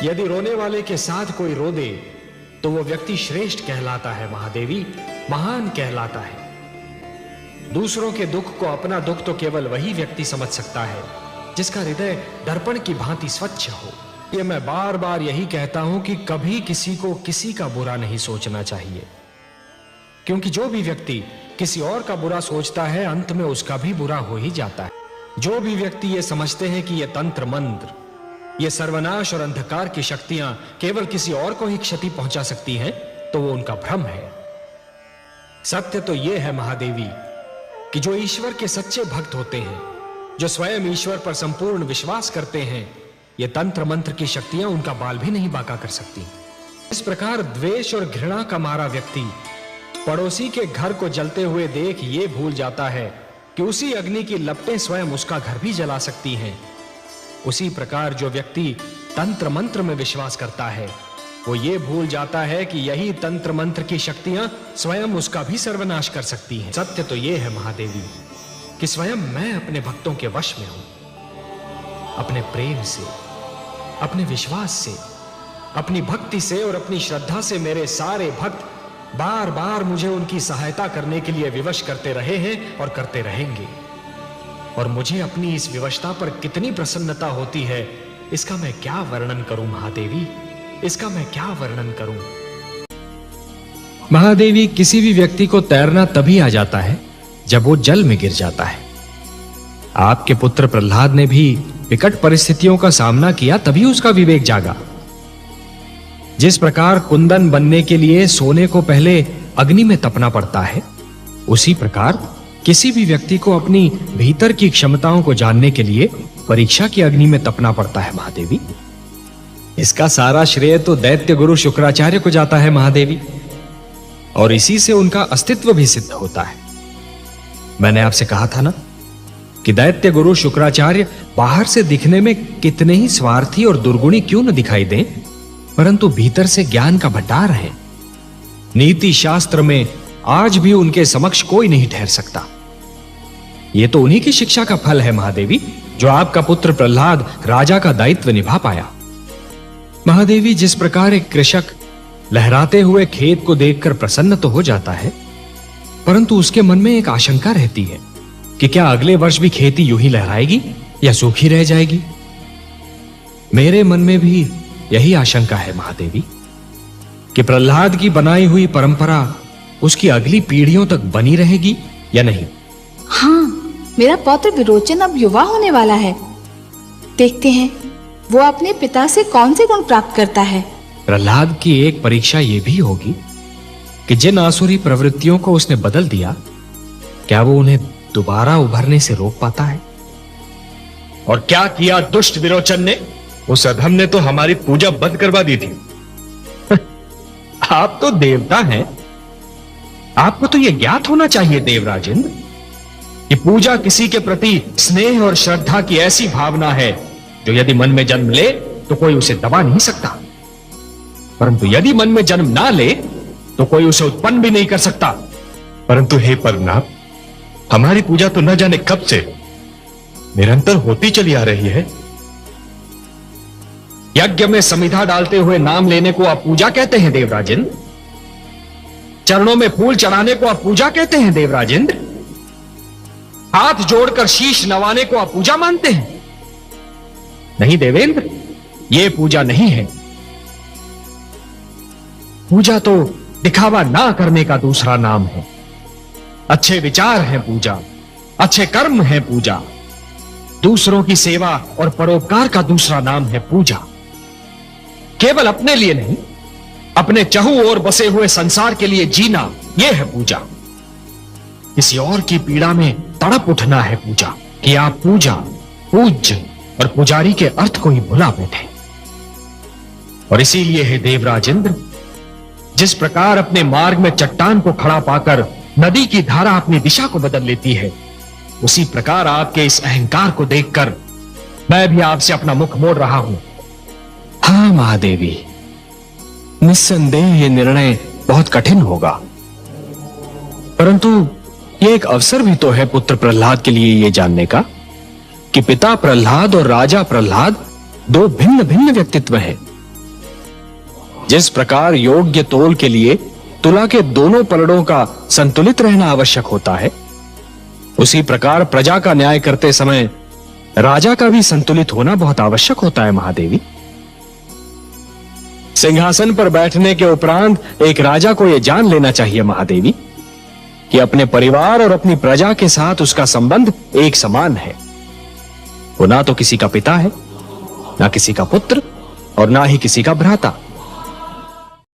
यदि रोने वाले के साथ कोई रो दे तो वो व्यक्ति श्रेष्ठ कहलाता है महादेवी, महान कहलाता है। दूसरों के दुख को अपना दुख तो केवल वही व्यक्ति समझ सकता है जिसका हृदय दर्पण की भांति स्वच्छ हो। ये मैं बार बार यही कहता हूं कि कभी किसी को किसी का बुरा नहीं सोचना चाहिए, क्योंकि जो भी व्यक्ति किसी और का बुरा सोचता है अंत में उसका भी बुरा हो ही जाता है। जो भी व्यक्ति ये समझते हैं कि ये तंत्र मंत्र, ये सर्वनाश और अंधकार की शक्तियां केवल किसी और को ही क्षति पहुंचा सकती हैं, तो वो उनका भ्रम है। सत्य तो ये है महादेवी कि जो ईश्वर के सच्चे भक्त होते हैं, जो स्वयं ईश्वर पर संपूर्ण विश्वास करते हैं, ये तंत्र मंत्र की शक्तियां उनका बाल भी नहीं बांका कर सकती। इस प्रकार द्वेष और घृणा का मारा व्यक्ति पड़ोसी के घर को जलते हुए देख ये भूल जाता है कि उसी अग्नि की लपटें स्वयं उसका घर भी जला सकती हैं। उसी प्रकार जो व्यक्ति तंत्र मंत्र में विश्वास करता है वो ये भूल जाता है कि यही तंत्र मंत्र की शक्तियां स्वयं उसका भी सर्वनाश कर सकती हैं। सत्य तो ये है महादेवी कि स्वयं मैं अपने भक्तों के वश में हूं। अपने प्रेम से, अपने विश्वास से, अपनी भक्ति से और अपनी श्रद्धा से मेरे सारे भक्त बार बार मुझे उनकी सहायता करने के लिए विवश करते रहे हैं और करते रहेंगे। और मुझे अपनी इस विवशता पर कितनी प्रसन्नता होती है, इसका मैं क्या वर्णन करूं महादेवी, इसका मैं क्या वर्णन करूं। महादेवी, किसी भी व्यक्ति को तैरना तभी आ जाता है जब वो जल में गिर जाता है। आपके पुत्र प्रहलाद ने भी विकट परिस्थितियों का सामना किया, तभी उसका विवेक जागा। जिस प्रकार कुंदन बनने के लिए सोने को पहले अग्नि में तपना पड़ता है, उसी प्रकार किसी भी व्यक्ति को अपनी भीतर की क्षमताओं को जानने के लिए परीक्षा की अग्नि में तपना पड़ता है महादेवी। इसका सारा श्रेय तो दैत्य गुरु शुक्राचार्य को जाता है महादेवी, और इसी से उनका अस्तित्व भी सिद्ध होता है। मैंने आपसे कहा था ना कि दैत्य गुरु शुक्राचार्य बाहर से दिखने में कितने ही स्वार्थी और दुर्गुणी क्यों न दिखाई दें, परंतु भीतर से ज्ञान का भंडार है। नीति शास्त्र में आज भी उनके समक्ष कोई नहीं ठहर सकता। यह तो उन्हीं की शिक्षा का फल है महादेवी, जो आपका पुत्र प्रहलाद राजा का दायित्व निभा पाया। महादेवी, जिस प्रकार एक कृषक लहराते हुए खेत को देखकर प्रसन्न तो हो जाता है, परंतु उसके मन में एक आशंका रहती है कि क्या अगले वर्ष भी खेती यूं ही लहराएगी या सूखी रह जाएगी। मेरे मन में भी यही आशंका है महादेवी कि प्रहलाद की बनाई हुई परंपरा उसकी अगली पीढ़ियों तक बनी रहेगी या नहीं। हाँ, मेरा पौत्र विरोचन अब युवा होने वाला है। देखते हैं वो अपने पिता से कौन से गुण प्राप्त करता है। प्रहलाद की एक परीक्षा यह भी होगी कि जिन आसुरी प्रवृत्तियों को उसने बदल दिया, क्या वो उन्हें दोबारा उभरने से रोक पाता है। और क्या किया दुष्ट विरोचन ने? उस अधम ने तो हमारी पूजा बंद करवा दी थी। आप तो देवता हैं, आपको तो यह ज्ञात होना चाहिए देवराजेंद्र कि पूजा किसी के प्रति स्नेह और श्रद्धा की ऐसी भावना है जो यदि मन में जन्म ले तो कोई उसे दबा नहीं सकता, परंतु यदि मन में जन्म ना ले तो कोई उसे उत्पन्न भी नहीं कर सकता। परंतु हे परमनाथ, हमारी पूजा तो न जाने कब से निरंतर होती चली आ रही है। यज्ञ में समिधा डालते हुए नाम लेने को आप पूजा कहते हैं देवराजेंद्र? चरणों में फूल चढ़ाने को आप पूजा कहते हैं देवराजेंद्र? हाथ जोड़कर शीश नवाने को आप पूजा मानते हैं? नहीं देवेंद्र, यह पूजा नहीं है। पूजा तो दिखावा ना करने का दूसरा नाम है। अच्छे विचार है पूजा, अच्छे कर्म है पूजा, दूसरों की सेवा और परोपकार का दूसरा नाम है पूजा। केवल अपने लिए नहीं, अपने चहु ओर बसे हुए संसार के लिए जीना, यह है पूजा। किसी और की पीड़ा में तड़प उठना है पूजा, कि आप पूजा, पूज्य और पुजारी के अर्थ को ही भुला बैठे। और इसीलिए है देवराजेंद्र, जिस प्रकार अपने मार्ग में चट्टान को खड़ा पाकर नदी की धारा अपनी दिशा को बदल लेती है, उसी प्रकार आपके इस अहंकार को देखकर मैं भी आपसे अपना मुख मोड़ रहा हूं। हाँ महादेवी, निस्संदेह यह निर्णय बहुत कठिन होगा, परंतु यह एक अवसर भी तो है पुत्र प्रहलाद के लिए यह जानने का कि पिता प्रहलाद और राजा प्रहलाद दो भिन्न भिन्न व्यक्तित्व हैं। जिस प्रकार योग्य तोल के लिए तुला के दोनों पलड़ों का संतुलित रहना आवश्यक होता है, उसी प्रकार प्रजा का न्याय करते समय राजा का भी संतुलित होना बहुत आवश्यक होता है महादेवी। सिंहासन पर बैठने के उपरांत एक राजा को यह जान लेना चाहिए महादेवी कि अपने परिवार और अपनी प्रजा के साथ उसका संबंध एक समान है। वो ना तो किसी का पिता है, ना किसी का पुत्र और ना ही किसी का भ्राता।